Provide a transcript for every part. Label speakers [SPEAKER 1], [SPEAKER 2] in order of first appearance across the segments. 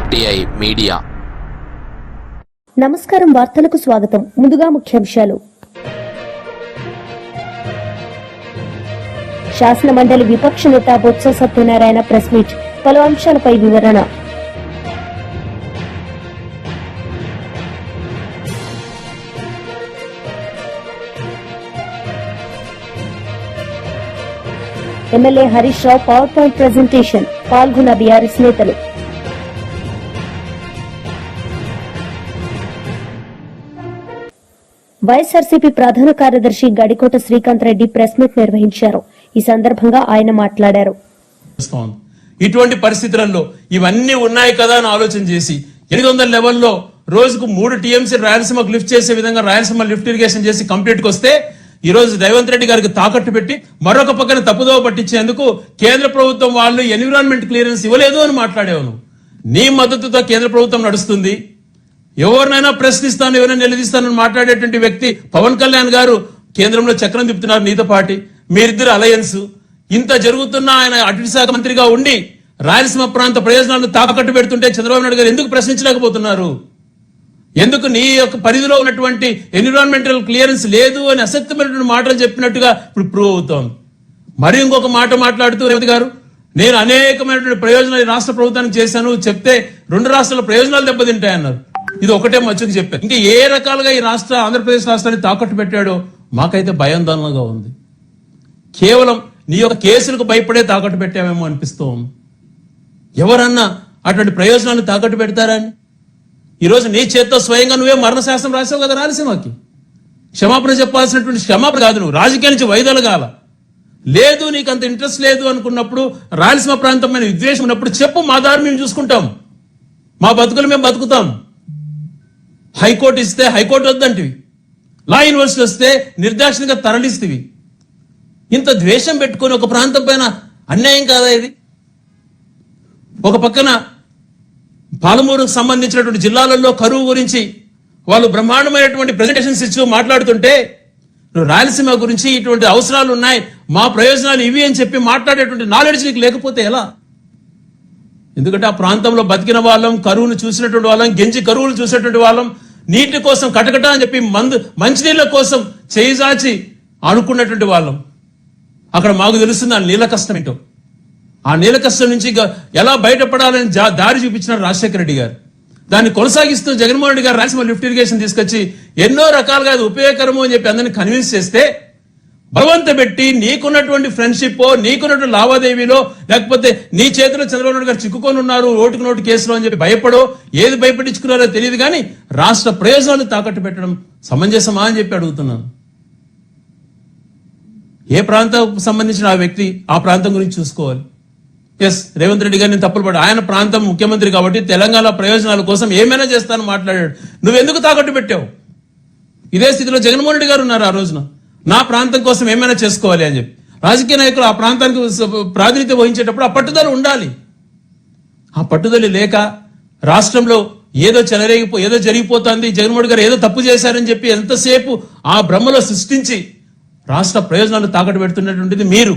[SPEAKER 1] RTI media.
[SPEAKER 2] నమస్కారం. వార్తలకు స్వాగతం. ముందుగా ముఖ్యాంశాలు. శాసన మండలి విపక్ష నేత బొత్స సత్యనారాయణ ప్రెస్ మీట్, పలు అంశాలపై వివరణ. MLA Harish Rao power point presentation, పాల్గొన్న బీఆర్ఎస్ నేతలు. వైఎస్ఆర్సీపీ ప్రధాన కార్యదర్శి గడికోట శ్రీకాంత్ రెడ్డి ప్రెస్ మీట్ నిర్వహించారు. ఈ సందర్భంగా ఆయన మాట్లాడారు.
[SPEAKER 3] ఇటువంటి పరిస్థితులలో ఇవన్నీ ఉన్నాయి కదా అని ఆలోచన చేసి 800 లెవెల్లో రోజుకు 3 టీఎంసీ రాయలసీమకు లిఫ్ట్ చేసే విధంగా రాయలసీమ లిఫ్ట్ ఇరిగేషన్ చేసి కంప్లీట్ కి వస్తే ఈ రోజు రేవంత్ రెడ్డి గారికి తాకట్టు పెట్టి మరొక పక్కన తప్పుదోవ పట్టించేందుకు కేంద్ర ప్రభుత్వం వాళ్ళు ఎన్విరాన్మెంట్ క్లియరెన్స్ ఇవ్వలేదు అని మాట్లాడేవాను. నీ మద్దతుతో కేంద్ర ప్రభుత్వం నడుస్తుంది. ఎవరినైనా ప్రశ్నిస్తాను, ఎవరైనా నిలదీస్తానని మాట్లాడేటువంటి వ్యక్తి పవన్ కళ్యాణ్ గారు కేంద్రంలో చక్రం తిప్పుతున్నారు నీతో పాటి. మీరిద్దరు అలయన్స్. ఇంత జరుగుతున్నా ఆయన అటవీ శాఖ మంత్రిగా ఉండి రాయలసీమ ప్రాంత ప్రయోజనాలను తాకట్టు పెడుతుంటే చంద్రబాబు నాయుడు గారు ఎందుకు ప్రశ్నించలేకపోతున్నారు? ఎందుకు నీ యొక్క పరిధిలో ఉన్నటువంటి ఎన్విరాన్మెంటల్ క్లియరెన్స్ లేదు అని అసత్యమైనటువంటి మాటలు చెప్పినట్టుగా ఇప్పుడు ప్రూవ్ అవుతోంది. మరి ఇంకొక మాట మాట్లాడుతూ రేవంత్ గారు, నేను అనేకమైనటువంటి ప్రయోజనాలు ఈ రాష్ట్ర ప్రభుత్వానికి చేశాను చెప్తే 2 రాష్ట్రాల ప్రయోజనాలు దెబ్బతింటాయన్నారు. ఇది ఒకటే మచ్చుకు చెప్పారు. ఇంకా ఏ రకాలుగా ఈ ఆంధ్రప్రదేశ్ రాష్ట్రాన్ని తాకట్టు పెట్టాడో మాకైతే భయాందోళనగా ఉంది. కేవలం నీ యొక్క కేసులకు భయపడే తాకట్టు పెట్టామేమో అనిపిస్తూ ఉంది. ఎవరన్నా అటువంటి ప్రయోజనాలను తాకట్టు పెడతారని ఈరోజు నీ చేత్తో స్వయంగా నువ్వే మరణశాసనం రాసావు కదా రాయలసీమకి. క్షమాపణ చెప్పాల్సినటువంటి క్షమాపణ కాదు, నువ్వు రాజకీయాల నుంచి వైదొలగాల. లేదు నీకు అంత ఇంట్రెస్ట్ లేదు అనుకున్నప్పుడు, రాయలసీమ ప్రాంతమైన విద్వేషం ఉన్నప్పుడు చెప్పు, మా దారి మేము చూసుకుంటాం, మా బతుకులు మేము బతుకుతాం. హైకోర్టు ఇస్తే హైకోర్టు వద్దంటివి, లా యూనివర్సిటీ వస్తే నిర్దాక్షిణ్యంగా తరలిస్తేవి. ఇంత ద్వేషం పెట్టుకుని ఒక ప్రాంతం పైన అన్యాయం కాదా ఇది? ఒక పక్కన పాలమూరుకు సంబంధించినటువంటి జిల్లాలలో కరువు గురించి వాళ్ళు బ్రహ్మాండమైనటువంటి ప్రెజెంటేషన్స్ ఇచ్చి మాట్లాడుతుంటే, నువ్వు రాయలసీమ గురించి ఇటువంటి అవసరాలు ఉన్నాయి, మా ప్రయోజనాలు ఇవి అని చెప్పి మాట్లాడేటువంటి నాలెడ్జ్ నీకు లేకపోతే ఎలా? ఎందుకంటే ఆ ప్రాంతంలో బతికిన వాళ్ళం, కరువును చూసినటువంటి వాళ్ళం, గెంజి కరువులు చూసినటువంటి వాళ్ళం, నీటి కోసం కటకట అని చెప్పి మంచినీళ్ళ కోసం చేయిజాచి అనుకున్నటువంటి వాళ్ళం. అక్కడ మాకు తెలుస్తుంది ఆ నీళ్ళ కష్టం ఏంటో. ఆ నీళ్ళ కష్టం నుంచి ఎలా బయటపడాలని దారి చూపించినారు రాజశేఖర రెడ్డి గారు. దాన్ని కొనసాగిస్తూ జగన్మోహన్ రెడ్డి గారు రాయలసీమ లిఫ్ట్ ఇరిగేషన్ తీసుకొచ్చి ఎన్నో రకాలుగా అది ఉపయోగకరము అని చెప్పి అందరినీ కన్విన్స్ చేస్తే, బలవంత పెట్టి నీకున్నటువంటి ఫ్రెండ్షిప్, నీకున్నటువంటి లావాదేవీలో, లేకపోతే నీ చేతిలో చంద్రబాబు నాయుడు గారు చిక్కుకొని ఉన్నారు ఓటుకు నోటు కేసులో అని చెప్పి భయపడో ఏది భయపడించుకున్నారో తెలియదు కానీ రాష్ట్ర ప్రయోజనాలు తాకట్టు పెట్టడం సమంజసమా అని చెప్పి అడుగుతున్నాను. ఏ ప్రాంతానికి సంబంధించిన ఆ వ్యక్తి ఆ ప్రాంతం గురించి చూసుకోవాలి. ఎస్, రేవంత్ రెడ్డి గారిని తప్పులు పడు, ఆయన ప్రాంతం ముఖ్యమంత్రి కాబట్టి తెలంగాణ ప్రయోజనాల కోసం ఏమైనా చేస్తానని మాట్లాడాడు. నువ్వెందుకు తాకట్టు పెట్టావు? ఇదే స్థితిలో జగన్మోహన్ రెడ్డి గారు ఉన్నారు ఆ రోజున, నా ప్రాంతం కోసం ఏమైనా చేసుకోవాలి అని చెప్పి. రాజకీయ నాయకులు ఆ ప్రాంతానికి ప్రాతినిధ్యం వహించేటప్పుడు ఆ పట్టుదల ఉండాలి. ఆ పట్టుదల లేక రాష్ట్రంలో ఏదో ఏదో జరిగిపోతుంది, జగన్మోహన్ గారు ఏదో తప్పు చేశారని చెప్పి ఎంతసేపు ఆ భ్రమలో సృష్టించి రాష్ట్ర ప్రయోజనాలు తాకట్టు పెడుతున్నటువంటిది మీరు.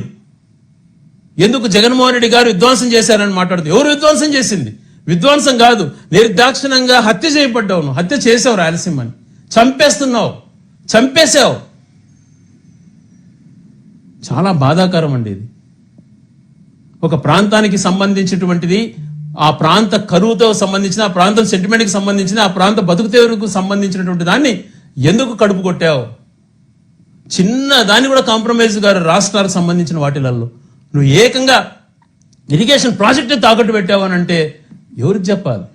[SPEAKER 3] ఎందుకు జగన్మోహన్ రెడ్డి గారు విధ్వంసం చేశారని మాట్లాడుతూ, ఎవరు విధ్వంసం చేసింది? విధ్వంసం కాదు, నిర్దాక్షిణంగా హత్య చేయబడ్డావు. నువ్వు హత్య చేసావు, రాయలసీమని చంపేస్తున్నావు, చంపేశావు. చాలా బాధాకరం అండి ఇది. ఒక ప్రాంతానికి సంబంధించినటువంటిది, ఆ ప్రాంత కరువుతో సంబంధించిన, ఆ ప్రాంతం సెంటిమెంట్కి సంబంధించిన, ఆ ప్రాంత బతుకుతెరువుకు సంబంధించినటువంటి దాన్ని ఎందుకు కడుపు కొట్టావు? చిన్న దాన్ని కూడా కాంప్రమైజ్ గారు రాష్ట్రాలకు సంబంధించిన వాటిలలో నువ్వు ఏకంగా ఇరిగేషన్ ప్రాజెక్టు తాకట్టు పెట్టావని అంటే ఎవరికి చెప్పాలి?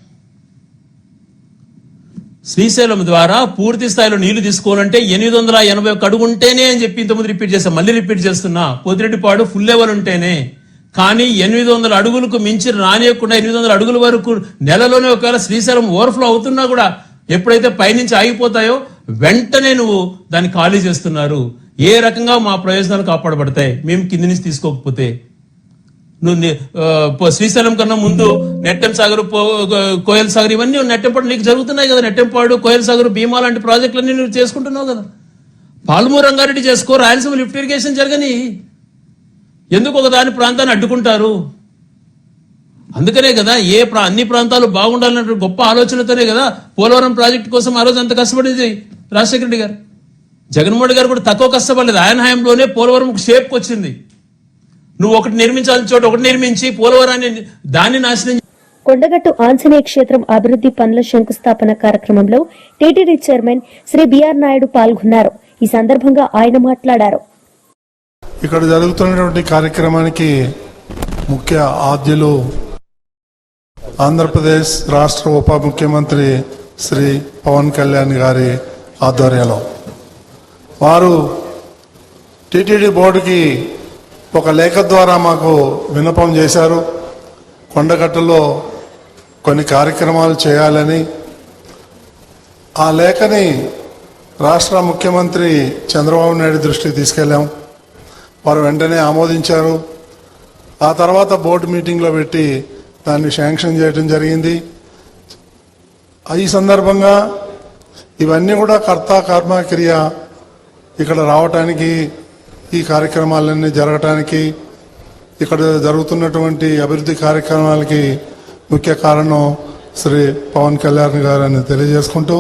[SPEAKER 3] శ్రీశైలం ద్వారా పూర్తి స్థాయిలో నీళ్లు తీసుకోవాలంటే 881 అడుగు ఉంటేనే అని చెప్పి ఇంతకుముందు రిపీట్ చేస్తాం, మళ్ళీ రిపీట్ చేస్తున్నా. పోతిరెడ్డిపాడు ఫుల్ లెవెల్ ఉంటేనే. కానీ 800 అడుగులకు మించి రానియకుండా 800 అడుగుల వరకు నెలలోనే ఒకవేళ శ్రీశైలం ఓవర్ఫ్లో అవుతున్నా కూడా ఎప్పుడైతే పైనుంచి ఆగిపోతాయో వెంటనే నువ్వు దాన్ని ఖాళీ చేస్తున్నారు. ఏ రకంగా మా ప్రయోజనాలు కాపాడబడతాయి మేము కింది నుంచి తీసుకోకపోతే? నువ్వు శ్రీశైలం కన్నా ముందు నెట్టెం సాగర్, కోయల్ సాగర్ ఇవన్నీ నెట్టెంపాడు నీకు జరుగుతున్నాయి కదా. నెట్టెంపాడు, కోయల్ సాగర్, భీమా లాంటి ప్రాజెక్టులన్నీ నువ్వు చేసుకుంటున్నావు కదా. పాలమూరు రంగారెడ్డి చేసుకో, రాయలసీమ లిఫ్ట్ ఇరిగేషన్ జరగని. ఎందుకు ఒక దాని ప్రాంతాన్ని అడ్డుకుంటారు? అందుకనే కదా అన్ని ప్రాంతాలు బాగుండాలన్న గొప్ప ఆలోచనతోనే కదా పోలవరం ప్రాజెక్టు కోసం ఆ రోజు అంత కష్టపడింది రాజశేఖర రెడ్డి గారు. జగన్మోహన్ రెడ్డి గారు కూడా తక్కువ కష్టపడలేదు. ఆయన హయాంలోనే పోలవరం షేప్కి వచ్చింది. నువ్వు ఒకటి నిర్మించాల్సిన చోట ఒకటి నిర్మించి పోలవరాన్ని దాన్ని నాశనం.
[SPEAKER 2] కొండగట్టు ఆంజనేయ క్షేత్రం అభివృద్ది పనుల శంకుస్థాపన కార్యక్రమంలో టీటీడీ చైర్మన్ శ్రీ బిఆర్ నాయుడు పాల్గొన్నారు. ఈ సందర్భంగా ఆయన మాట్లాడారు.
[SPEAKER 1] ఇక్కడ జరుగుతున్నటువంటి కార్యక్రమానికి ముఖ్య ఆద్యులు ఆంధ్రప్రదేశ్ రాష్ట్ర ఉప ముఖ్యమంత్రి శ్రీ పవన్ కళ్యాణ్ గారి ఆధ్వర్యంలో వారు టీటీడీ బోర్డుకి ఒక లేఖ ద్వారా మాకు విన్నపం చేశారు. కొండగట్టులో కొన్ని కార్యక్రమాలు చేయాలని. ఆ లేఖని రాష్ట్ర ముఖ్యమంత్రి చంద్రబాబు నాయుడు దృష్టికి తీసుకెళ్లాం. వారు వెంటనే ఆమోదించారు. ఆ తర్వాత బోర్డు మీటింగ్లో పెట్టి దాన్ని శాంక్షన్ చేయడం జరిగింది. ఈ సందర్భంగా ఇవన్నీ కూడా కర్త కర్మ క్రియ ఇక్కడ రావటానికి, ఈ కార్యక్రమాలన్నీ జరగటానికి, ఇక్కడ జరుగుతున్నటువంటి అభివృద్ధి కార్యక్రమాలకి ముఖ్య కారణం శ్రీ పవన్ కళ్యాణ్ గారు అని తెలియజేసుకుంటూ,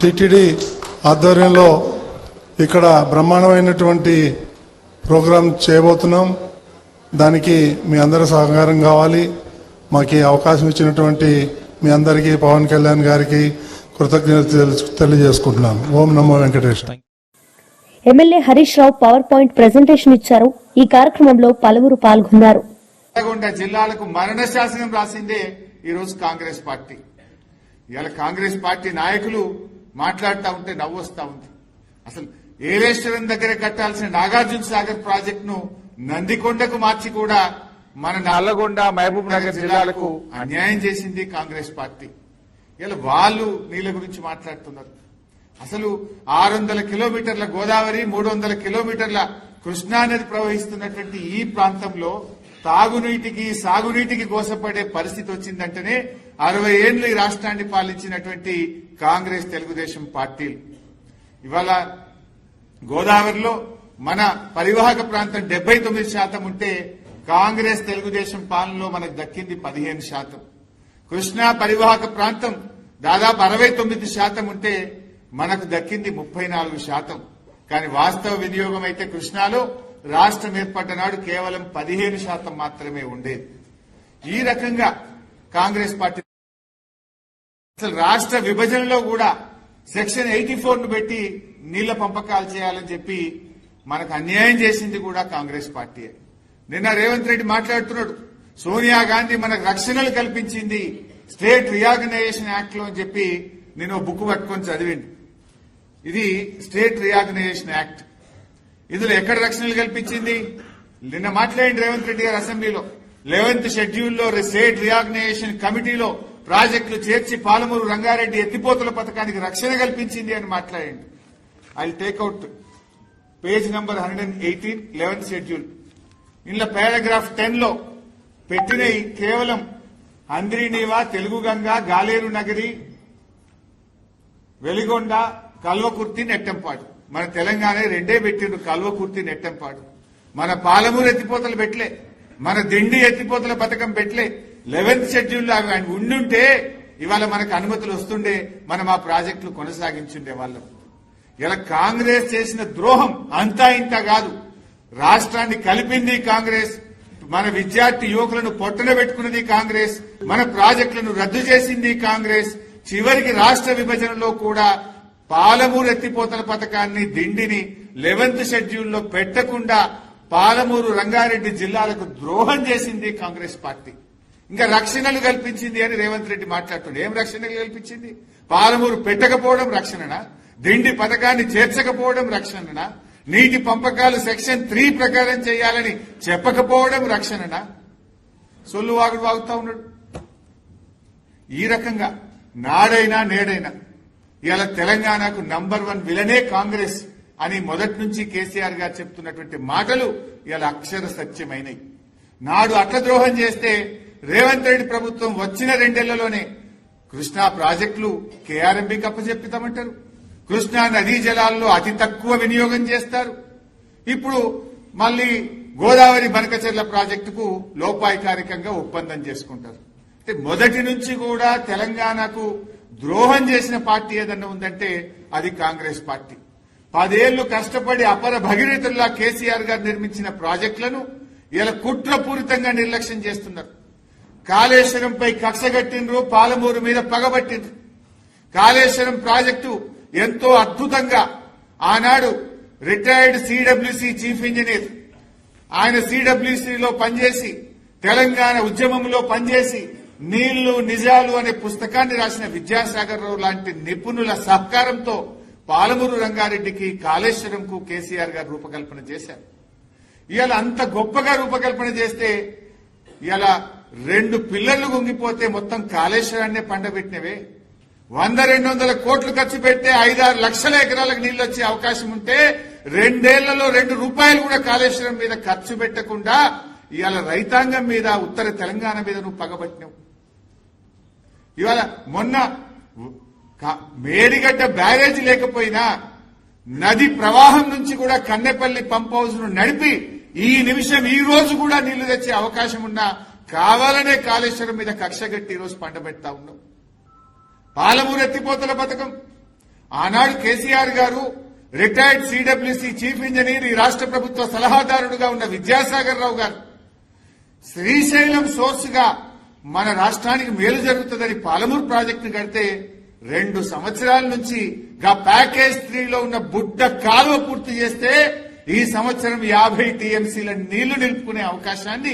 [SPEAKER 1] టీటీడీ ఆధ్వర్యంలో ఇక్కడ బ్రహ్మాండమైనటువంటి ప్రోగ్రాం చేయబోతున్నాం. దానికి మీ అందరి సహకారం కావాలి. మాకు అవకాశం ఇచ్చినటువంటి మీ అందరికీ పవన్ కళ్యాణ్ గారికి కృతజ్ఞతలు తెలియజేసుకుంటున్నాను. ఓం నమో Venkateswara.
[SPEAKER 2] MLA Harish Rao power point presentation ఇచ్చారు. ఈ కార్యక్రమంలో పలువురు పాల్గొన్నారు.
[SPEAKER 4] నల్గొండ జిల్లాలకు మరణ శాసనం రాసిందే ఈరోజు కాంగ్రెస్ పార్టీ. ఇవాళ కాంగ్రెస్ పార్టీ నాయకులు మాట్లాడుతూ ఉంటే నవ్వు వస్తా ఉంది. అసలు ఏలేశ్వరం దగ్గర కట్టాల్సిన నాగార్జున సాగర్ ప్రాజెక్టును నందికొండకు మార్చి కూడా మన నల్లగొండ మహబూబ్ నగర్ జిల్లాలకు అన్యాయం చేసింది కాంగ్రెస్ పార్టీ. ఇలా వాళ్ళు నీళ్ళ గురించి మాట్లాడుతున్నారు. అసలు 600 కిలోమీటర్ల గోదావరి, 300 కిలోమీటర్ల కృష్ణా నది ప్రవహిస్తున్నటువంటి ఈ ప్రాంతంలో తాగునీటికి సాగునీటికి గోసపడే పరిస్థితి వచ్చిందంటేనే 60 ఏళ్లు ఈ రాష్ట్రాన్ని పాలించినటువంటి కాంగ్రెస్ తెలుగుదేశం పార్టీలు ఇవాళ గోదావరిలో మన పరివాహక ప్రాంతం 79% ఉంటే కాంగ్రెస్ తెలుగుదేశం పాలనలో మనకు దక్కింది 15%. కృష్ణా పరివాహక ప్రాంతం దాదాపు 69% ఉంటే మనకు దక్కింది 34%. కానీ వాస్తవ వినియోగం అయితే కృష్ణాలో రాష్ట్రం ఏర్పడ్డ నాడు కేవలం 15% మాత్రమే ఉండేది. ఈ రకంగా కాంగ్రెస్ పార్టీ అసలు రాష్ట్ర విభజనలో కూడా సెక్షన్ 84 ను పెట్టి నీళ్ల పంపకాలు చేయాలని చెప్పి మనకు అన్యాయం చేసింది కూడా కాంగ్రెస్ పార్టీ. నిన్న రేవంత్ రెడ్డి మాట్లాడుతున్నాడు, సోనియా గాంధీ మనకు రక్షణలు కల్పించింది స్టేట్ రీఆర్గనైజేషన్ యాక్ట్ లో అని చెప్పి నేను బుక్ పట్టుకొని చదివింది. ఇది స్టేట్ రీఆర్గనైజేషన్ యాక్ట్. ఇందులో ఎక్కడ రక్షణలు కల్పించింది? నిన్న మాట్లాడింది రేవంత్ రెడ్డి గారు అసెంబ్లీలో 11th షెడ్యూల్లో స్టేట్ రీఆర్గనైజేషన్ కమిటీలో ప్రాజెక్టులు చేర్చి పాలమూరు రంగారెడ్డి ఎత్తిపోతల పథకానికి రక్షణ కల్పించింది అని మాట్లాడింది. I take out page number 118 11th schedule. ఇందులో పారాగ్రాఫ్ 10 లో పెట్టినవి కేవలం అంద్రినీవా, తెలుగు గంగా, గాలేరు నగరి, వెలిగొండ, కల్వకుర్తి, నెట్టంపాడు. మన తెలంగాణ రెండే పెట్టిండు, కల్వకుర్తి, నెట్టంపాడు. మన పాలమూరు ఎత్తిపోతలు పెట్టలే, మన దిండి ఎత్తిపోతల పథకం పెట్టలే. 11th షెడ్యూల్లో అవి ఉండుంటే ఇవాళ మనకు అనుమతులు వస్తుండే, మనం ఆ ప్రాజెక్టులు కొనసాగించుండే వాళ్ళం. ఇలా కాంగ్రెస్ చేసిన ద్రోహం అంతా ఇంత కాదు. రాష్ట్రాన్ని కలిపింది కాంగ్రెస్, మన విద్యార్థి యువకులను పొట్టన పెట్టుకున్నది కాంగ్రెస్, మన ప్రాజెక్టులను రద్దు చేసింది కాంగ్రెస్. చివరికి రాష్ట్ర విభజనలో కూడా పాలమూరు ఎత్తిపోతల పథకాన్ని, దిండిని 11th షెడ్యూల్లో పెట్టకుండా పాలమూరు రంగారెడ్డి జిల్లాలకు ద్రోహం చేసింది కాంగ్రెస్ పార్టీ. ఇంకా రక్షణలు కల్పించింది అని రేవంత్ రెడ్డి మాట్లాడుతున్నాడు. ఏం రక్షణలు కల్పించింది? పాలమూరు పెట్టకపోవడం రక్షణనా? దిండి పథకాన్ని చేర్చకపోవడం రక్షణనా? నీటి పంపకాలు సెక్షన్ 3 ప్రకారం చేయాలని చెప్పకపోవడం రక్షణనా? సొల్లు వాగుడు వాగుతా ఉన్నాడు. ఈ రకంగా నాడైనా నేడైనా ఇవాళ తెలంగాణకు నంబర్ 1 విలనే కాంగ్రెస్ అని మొదటి నుంచి కేసీఆర్ గారు చెప్తున్నటువంటి మాటలు ఇవాళ అక్షర సత్యమైనవి. నాడు అట్ల ద్రోహం చేస్తే రేవంత్ రెడ్డి ప్రభుత్వం వచ్చిన 2 ఏళ్లలోనే కృష్ణా ప్రాజెక్టులు కేఆర్ఎంబీకి అప్పచెప్పితామంటారు. కృష్ణా నదీ జలాల్లో అతి తక్కువ వినియోగం చేస్తారు. ఇప్పుడు మళ్లీ గోదావరి బనకచెర్ల ప్రాజెక్టుకు లోపాయికారికంగా ఒప్పందం చేసుకుంటారు. అంటే మొదటి నుంచి కూడా తెలంగాణకు ద్రోహం చేసిన పార్టీ ఏదన్నా ఉందంటే అది కాంగ్రెస్ పార్టీ. 10 ఏళ్లు కష్టపడి అపర భగీరథుల్లా కేసీఆర్ గారు నిర్మించిన ప్రాజెక్టులను ఇలా కుట్రపూరితంగా నిర్లక్ష్యం చేస్తున్నారు. కాళేశ్వరంపై కక్షగట్టిండ్రు, పాలమూరు మీద పగబట్టిండ్రు. కాళేశ్వరం ప్రాజెక్టు ఎంతో అద్భుతంగా ఆనాడు రిటైర్డ్ సిడబ్ల్యూసి చీఫ్ ఇంజనీర్, ఆయన సిడబ్ల్యూసిలో పనిచేసి తెలంగాణ ఉద్యమంలో పనిచేసి నీళ్లు నిజాలు అనే పుస్తకాన్ని రాసిన విద్యాసాగర్ రావు లాంటి నిపుణుల సహకారంతో పాలమూరు రంగారెడ్డికి కాళేశ్వరంకు కేసీఆర్ గారు రూపకల్పన చేశారు. ఇవాళ అంత గొప్పగా రూపకల్పన చేస్తే ఇవాళ 2 పిల్లర్లు గుంగిపోతే మొత్తం కాళేశ్వరాన్నే పండబెట్టినవే. 100-200 కోట్లు ఖర్చు పెడితే 5-6 లక్షల ఎకరాలకు నీళ్లు వచ్చే అవకాశం ఉంటే 2 ఏళ్లలో 2 రూపాయలు కూడా కాళేశ్వరం మీద ఖర్చు పెట్టకుండా ఇవాళ రైతాంగం మీద, ఉత్తర తెలంగాణ మీద నువ్వు పగబట్టినావు. ఇవాళ మొన్న మేడిగడ్డ బ్యారేజ్ లేకపోయినా నది ప్రవాహం నుంచి కూడా కన్నెపల్లి పంప్ హౌస్ ను నడిపి ఈ నిమిషం ఈ రోజు కూడా నీళ్లు తెచ్చే అవకాశం ఉన్నా కావాలనే కాళేశ్వరం మీద కక్షగట్టి ఈ రోజు పండబెడతా ఉన్నాం. పాలమూరు ఎత్తిపోతల పథకం ఆనాడు కేసీఆర్ గారు రిటైర్డ్ సిడబ్ల్యూసి చీఫ్ ఇంజనీర్, ఈ రాష్ట్ర ప్రభుత్వ సలహాదారుడుగా ఉన్న విద్యాసాగర్ రావు గారు శ్రీశైలం సోర్స్ గా మన రాష్ట్రానికి మేలు జరుగుతుందని పాలమూరు ప్రాజెక్టును కడితే 2 సంవత్సరాల నుంచి ప్యాకేజ్ 3లో ఉన్న బుడ్డ కాలువ పూర్తి చేస్తే ఈ సంవత్సరం 50 టీఎంసీల నీళ్లు నిలుపుకునే అవకాశాన్ని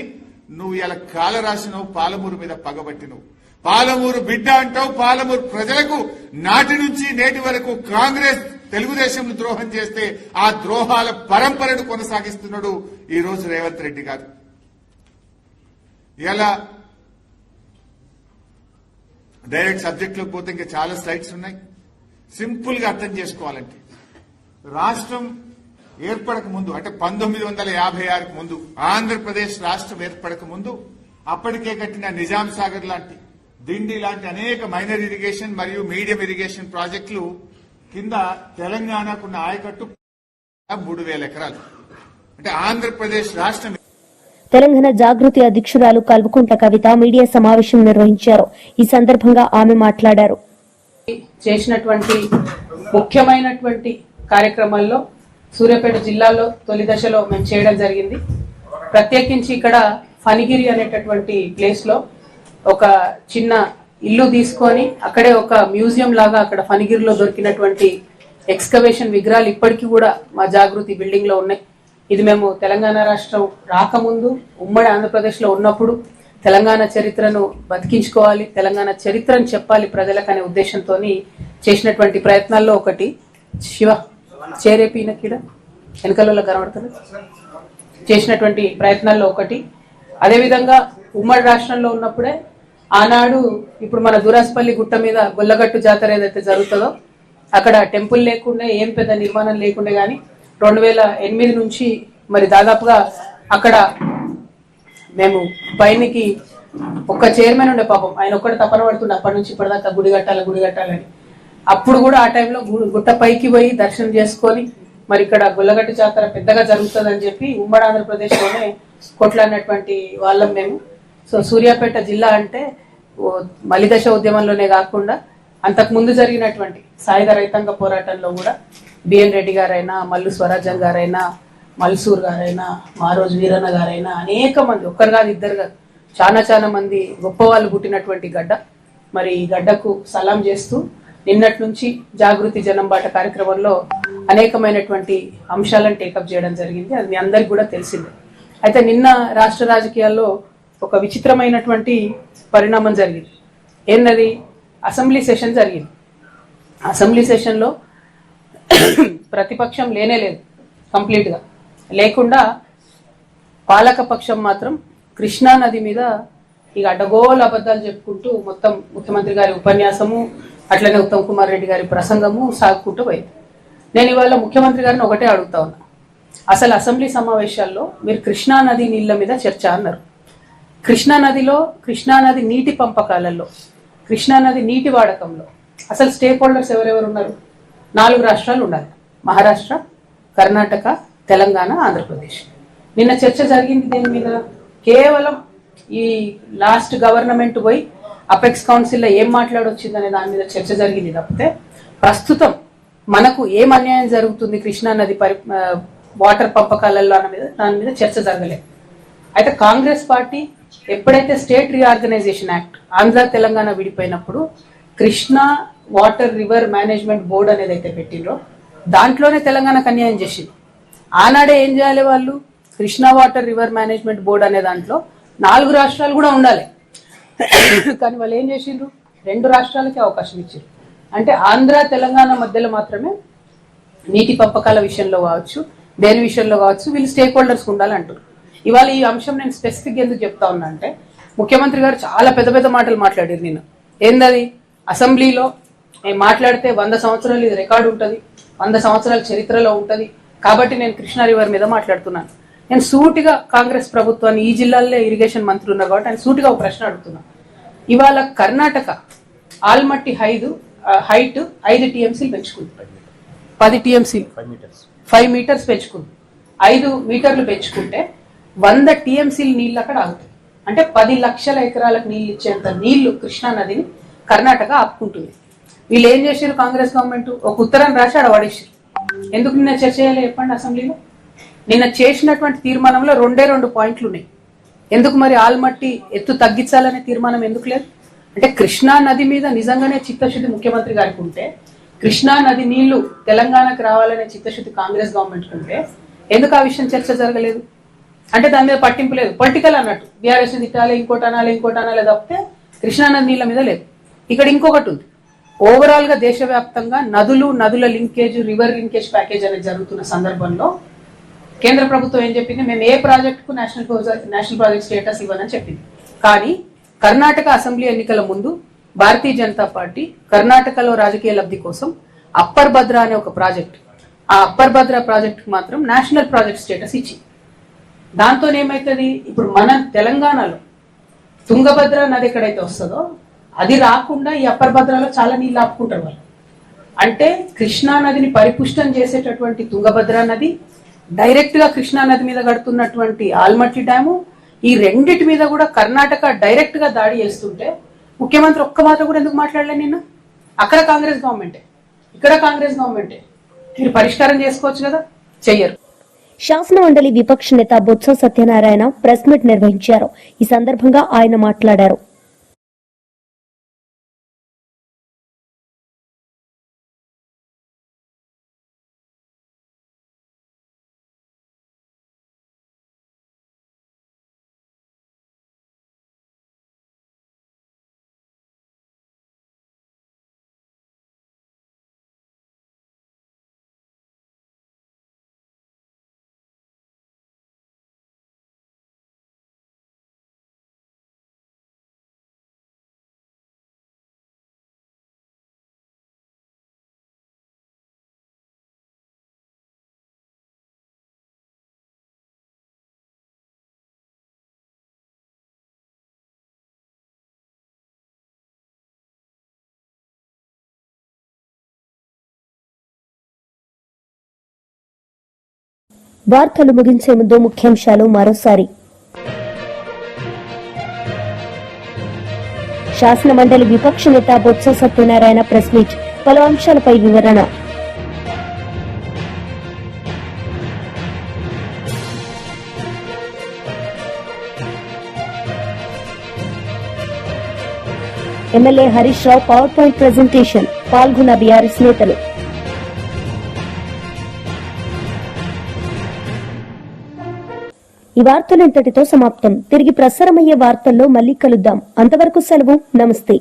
[SPEAKER 4] నువ్వు ఇలా కాల రాసినవు, పాలమూరు మీద పగబట్టినవు. పాలమూరు బిడ్డ అంటావు. పాలమూరు ప్రజలకు నాటి నుంచి నేటి వరకు కాంగ్రెస్ తెలుగుదేశం ద్రోహం చేస్తే ఆ ద్రోహాల పరంపరను కొనసాగిస్తున్నాడు ఈ రోజు రేవంత్ రెడ్డి గారు. ఇలా డైరెక్ట్ సబ్జెక్ట్ లోకి పోతే ఇంకా చాలా స్లైడ్స్ ఉన్నాయి. సింపుల్ గా అర్థం చేసుకోవాలంటే రాష్ట్రం ఏర్పడక ముందు అంటే 1956కు ముందు ఆంధ్రప్రదేశ్ రాష్ట్రం ఏర్పడక ముందు అప్పటికే కట్టిన నిజాం సాగర్ లాంటి, దిండి లాంటి అనేక మైనర్ ఇరిగేషన్ మరియు మీడియం ఇరిగేషన్ ప్రాజెక్టులు కింద తెలంగాణకున్న ఆయకట్టు 3000 ఎకరాలు. అంటే ఆంధ్రప్రదేశ్ రాష్ట్రం.
[SPEAKER 2] తెలంగాణ జాగృతి అధ్యక్షురాలు కల్వకుంట్ల కవిత మీడియా సమావేశం నిర్వహించారు. ఈ సందర్భంగా ఆమె మాట్లాడారు.
[SPEAKER 5] చేసినటువంటి ముఖ్యమైనటువంటి కార్యక్రమాల్లో సూర్యాపేట జిల్లాలో తొలి దశలో మేము చేయడం జరిగింది. ప్రత్యేకించి ఇక్కడ ఫణిగిరి అనేటటువంటి ప్లేస్ లో ఒక చిన్న ఇల్లు తీసుకొని అక్కడే ఒక మ్యూజియం లాగా అక్కడ ఫణిగిరిలో దొరికినటువంటి ఎక్స్కవేషన్ విగ్రహాలు ఇప్పటికీ కూడా మా జాగృతి బిల్డింగ్ లో ఉన్నాయి. ఇది మేము తెలంగాణ రాష్ట్రం రాకముందు ఉమ్మడి ఆంధ్రప్రదేశ్ లో ఉన్నప్పుడు తెలంగాణ చరిత్రను బతికించుకోవాలి, తెలంగాణ చరిత్రను చెప్పాలి ప్రజలకు అనే ఉద్దేశంతో చేసినటువంటి ప్రయత్నాల్లో ఒకటి. శివ చేరేపీన కిడ వెనకలలో కనబడుతుంది. చేసినటువంటి ప్రయత్నాల్లో ఒకటి. అదేవిధంగా ఉమ్మడి రాష్ట్రంలో ఉన్నప్పుడే ఆనాడు ఇప్పుడు మన దురాస్పల్లి గుట్ట మీద గొల్లగట్టు జాతర ఏదైతే జరుగుతుందో అక్కడ టెంపుల్ లేకుండా ఏం పెద్ద నిర్మాణం లేకుండా గానీ 2008 నుంచి మరి దాదాపుగా అక్కడ మేము పైనకి ఒక చైర్మన్ ఉండే, పాపం ఆయన ఒక్కటి తపన పడుతుండే అప్పటి నుంచి ఇప్పటిదాకా గుడి కట్టాలని. అప్పుడు కూడా ఆ టైంలో గుట్ట పైకి పోయి దర్శనం చేసుకొని మరి ఇక్కడ గొల్లగట్టు జాతర పెద్దగా జరుగుతుందని చెప్పి ఉమ్మడి ఆంధ్రప్రదేశ్ లోనే కొట్లాడినటువంటి వాళ్ళం మేము. సో సూర్యాపేట జిల్లా అంటే మలిదశ ఉద్యమంలోనే కాకుండా అంతకు ముందు జరిగినటువంటి సాయుధ రైతాంగ పోరాటంలో కూడా బిఎన్ రెడ్డి గారైనా, మల్లు స్వరాజ్యం గారైనా, మల్సూర్ గారైనా, మారోజు వీరన్న గారైనా అనేక మంది, ఒక్కరు కాదు ఇద్దరు కాదు, చాలా మంది గొప్ప వాళ్ళు పుట్టినటువంటి గడ్డ. మరి ఈ గడ్డకు సలాం చేస్తూ నిన్నటి నుంచి జాగృతి జనం బాట కార్యక్రమంలో అనేకమైనటువంటి అంశాలను టేకప్ చేయడం జరిగింది. అది మీ అందరికి కూడా తెలిసిందే. అయితే నిన్న రాష్ట్ర రాజకీయాల్లో ఒక విచిత్రమైనటువంటి పరిణామం జరిగింది. ఏంటది? అసెంబ్లీ సెషన్ జరిగింది. అసెంబ్లీ సెషన్లో ప్రతిపక్షం లేదు కంప్లీట్ గా లేకుండా పాలక పక్షం మాత్రం కృష్ణా నది మీద ఇక అడ్డగోలు అబద్ధాలు చెప్పుకుంటూ మొత్తం ముఖ్యమంత్రి గారి ఉపన్యాసము అట్లనే ఉత్తమ్ కుమార్ రెడ్డి గారి ప్రసంగము సాగుకుంటూ పోయింది. నేను ఇవాళ ముఖ్యమంత్రి గారిని ఒకటే అడుగుతా ఉన్నా, అసలు అసెంబ్లీ సమావేశాల్లో మీరు కృష్ణా నది నీళ్ల మీద చర్చ అన్నారు. కృష్ణానది నీటి పంపకాలలో, కృష్ణానది నీటి వాడకంలో అసలు స్టేక్ హోల్డర్స్ ఎవరెవరు ఉన్నారు? 4 రాష్ట్రాలు ఉండాలి: మహారాష్ట్ర, కర్ణాటక, తెలంగాణ, ఆంధ్రప్రదేశ్. నిన్న చర్చ జరిగింది దేని మీద? కేవలం ఈ లాస్ట్ గవర్నమెంట్ పోయి అపెక్స్ కౌన్సిల్లో ఏం మాట్లాడొచ్చిందనే దాని మీద చర్చ జరిగింది తప్పితే ప్రస్తుతం మనకు ఏం అన్యాయం జరుగుతుంది కృష్ణా నది వాటర్ పంపకాలలో అన్న మీద దాని మీద చర్చ జరగలేదు. అయితే కాంగ్రెస్ పార్టీ ఎప్పుడైతే state reorganisation act Andhra Telangana విడిపోయినప్పుడు Krishna water river management board అనేది అయితే పెట్టిండ్రో దాంట్లోనే తెలంగాణకు అన్యాయం చేసింది. ఆనాడే ఏం చేయాలి వాళ్ళు? Krishna water river management board అనే దాంట్లో 4 రాష్ట్రాలు కూడా ఉండాలి. కానీ వాళ్ళు ఏం చేసిండ్రు? 2 రాష్ట్రాలకి అవకాశం ఇచ్చారు. అంటే ఆంధ్ర తెలంగాణ మధ్యలో మాత్రమే నీటి పంపకాల విషయంలో కావచ్చు, దేని విషయంలో కావచ్చు వీళ్ళు స్టేక్ హోల్డర్స్ ఉండాలంటారు. ఇవాళ ఈ అంశం నేను స్పెసిఫిక్ ఎందుకు చెప్తా ఉన్నా అంటే ముఖ్యమంత్రి గారు చాలా పెద్ద పెద్ద మాటలు మాట్లాడారు నిన్న. ఏందది? అసెంబ్లీలో మాట్లాడితే 100 సంవత్సరాలు ఇది రికార్డు ఉంటుంది, 100 సంవత్సరాల చరిత్రలో ఉంటుంది, కాబట్టి నేను కృష్ణా రివర్ మీద మాట్లాడుతున్నాను. నేను సూటిగా కాంగ్రెస్ ప్రభుత్వాన్ని, ఈ జిల్లాల్లో ఇరిగేషన్ మంత్రి ఉన్నారు కాబట్టి ఆయన సూటిగా ఒక ప్రశ్న అడుగుతున్నాను. ఇవాళ కర్ణాటక ఆల్మట్టి హైట్ 5 టీఎంసీలు పెంచుకుంది, 10 టీఎంసీలు 5 మీటర్స్ పెంచుకుంది. 5 మీటర్లు పెంచుకుంటే 100 టీఎంసీలు నీళ్ళు అక్కడ ఆగుతాయి. అంటే 10 లక్షల ఎకరాలకు నీళ్లు ఇచ్చేంత నీళ్లు కృష్ణా నదిని కర్ణాటక ఆపుకుంటుంది. వీళ్ళు ఏం చేశారు? కాంగ్రెస్ గవర్నమెంట్ ఒక ఉత్తరాన్ని రాసి ఆడ పడేసారు. ఎందుకు నిన్న చర్చ చేయాలి చెప్పండి అసెంబ్లీలో? నిన్న చేసినటువంటి తీర్మానంలో 2 పాయింట్లు ఉన్నాయి. ఎందుకు మరి ఆల్మట్టి ఎత్తు తగ్గించాలనే తీర్మానం ఎందుకు లేదు? అంటే కృష్ణా నది మీద నిజంగానే చిత్తశుద్ధి ముఖ్యమంత్రి గారికి ఉంటే, కృష్ణా నది నీళ్లు తెలంగాణకు రావాలనే చిత్తశుద్ధి కాంగ్రెస్ గవర్నమెంట్ ఉంటే ఎందుకు ఆ విషయం చర్చ జరగలేదు? అంటే దాని మీద పట్టింపు లేదు, పొలిటికల్ అన్నట్టు. బీఆర్ఎస్ తిట్టాలి, ఇంకోటి అనాలి తప్పితే కృష్ణా నది నీళ్ల మీద లేదు. ఇక్కడ ఇంకొకటి ఉంది. ఓవరాల్ గా దేశవ్యాప్తంగా నదుల లింకేజ్, రివర్ లింకేజ్ ప్యాకేజ్ అనేది జరుగుతున్న సందర్భంలో కేంద్ర ప్రభుత్వం ఏం చెప్పింది? మేము ఏ ప్రాజెక్టుకు నేషనల్ ప్రాజెక్ట్ స్టేటస్ ఇవ్వనని చెప్పింది. కానీ కర్ణాటక అసెంబ్లీ ఎన్నికల ముందు భారతీయ జనతా పార్టీ కర్ణాటకలో రాజకీయ లబ్ధి కోసం అప్పర్ భద్ర అనే ఒక ప్రాజెక్ట్, ఆ అప్పర్ భద్ర ప్రాజెక్ట్ మాత్రం నేషనల్ ప్రాజెక్ట్ స్టేటస్ ఇచ్చి, దాంతో ఏమైతుంది? ఇప్పుడు మన తెలంగాణలో తుంగభద్ర నది ఎక్కడైతే వస్తుందో అది రాకుండా ఈ అప్పర్ భద్రలో చాలా నీళ్ళు ఆపుకుంటారు వాళ్ళు. అంటే కృష్ణా నదిని పరిపుష్టం చేసేటటువంటి తుంగభద్ర నది, డైరెక్ట్ గా కృష్ణా నది మీద కడుతున్నటువంటి ఆల్మట్టి డ్యాము, ఈ రెండిటి మీద కూడా కర్ణాటక డైరెక్ట్ గా దాడి చేస్తుంటే ముఖ్యమంత్రి ఒక్క మాట కూడా ఎందుకు మాట్లాడలే నిన్న? అక్కడ కాంగ్రెస్ గవర్నమెంటే, ఇక్కడ కాంగ్రెస్ గవర్నమెంటే. మీరు పరిష్కారం చేసుకోవచ్చు కదా, చెయ్యరు.
[SPEAKER 2] శాసన మండలి విపక్ష నేత బొత్స సత్యనారాయణ ప్రెస్ మీట్ నిర్వహించారు. ఈ సందర్భంగా ఆయన మాట్లాడారు. వార్తలు ముగించే ముందు ముఖ్యాంశాలు మరోసారి. శాసన మండలి విపక్ష నేత బొత్స సత్యనారాయణ ప్రెస్ మీట్, పలు అంశాలపై వివరణ. MLA Harish Rao power point presentation, పాల్గొన్న బీఆర్ఎస్ నేతలు. ఈ వార్తలు ఇంతటితో సమాప్తం. తిరిగి ప్రసారమయ్యే వార్తల్లో మళ్లీ కలుద్దాం. అంతవరకు సెలవు. నమస్తే.